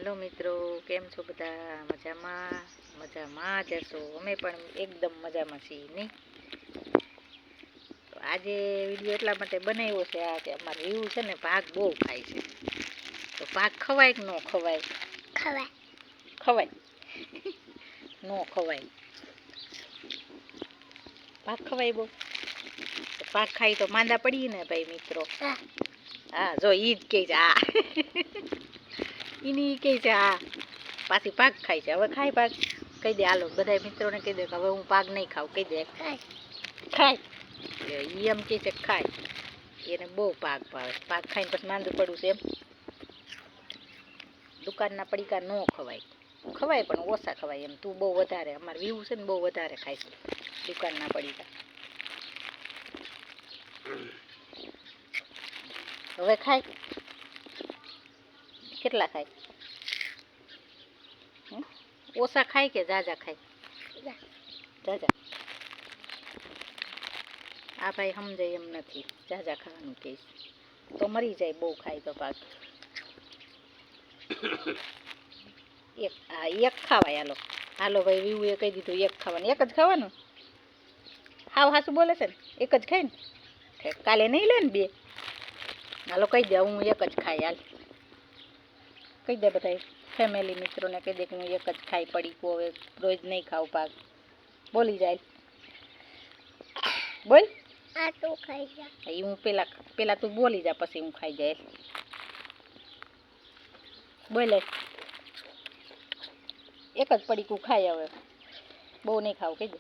હાલો મિત્રો, કેમ છો બધા? મજામાં મજામાં જ હશો. અમે પણ એકદમ મજામાં છીએ નહીં. તો આજે વિડીયો એટલા માટે બનાવ્યો છે આ કે અમારે રીવું છે ને પાક બહુ ખાય છે. તો પાક ખવાય કે ન ખવાય? ખવાય. ખવાય ન ખવાય? પાક ખવાય બહુ. પાક ખાઈ તો માંદા પડીએ ને ભાઈ મિત્રો. હા જો ઈ જ કે છે આ એની કે છે આ પાછી પાક ખાય છે. હવે ખાય પાક કહી દે. હાલો બધા મિત્રોને કહી દે કે હવે હું પાક નહીં ખાઉં. કહી દે ખાય. ઈ એમ કે છે ખાય. એને બહુ પાક ભાવે. પાક ખાઈને પછી માંદું પડવું છે એમ. દુકાનના પડીકા ન ખવાય. ખવાય પણ ઓછા ખવાય એમ. તું બહુ વધારે, અમારે વીવું છે ને બહુ વધારે ખાય છે દુકાનના પડીકા. હવે ખાય કેટલા ખાય? ઓછા ખાય કે જાજા ખાય? જાજા. આ ભાઈ સમજાય એમ નથી. જાજા ખાવાનું કહે તો મરી જાય બહુ ખાય તો પાક. એક ખાવાય. હાલો હાલો ભાઈ વીવું એ કહી દીધું એક ખાવાનું. એક જ ખાવાનું. હાવ હાસું બોલે છે ને? એક જ ખાય ને? કાલે નહીં લે ને બે? હાલો કહી દે હું એક જ ખાઈ. હાલ કહી દે બધા ફેમિલી મિત્રોને કહી દે કે હું એક જ ખાઈ પડીકું. હવે રોજ નહીં ખાવ પાક. બોલી જાય. બોલ. આ તું ખાઈ જા. એ હું પેલા તું બોલી જા પછી હું ખાઈ જાય. બોલે એક જ પડીકું ખાય. હવે બહુ નહીં ખાવ કહી દે.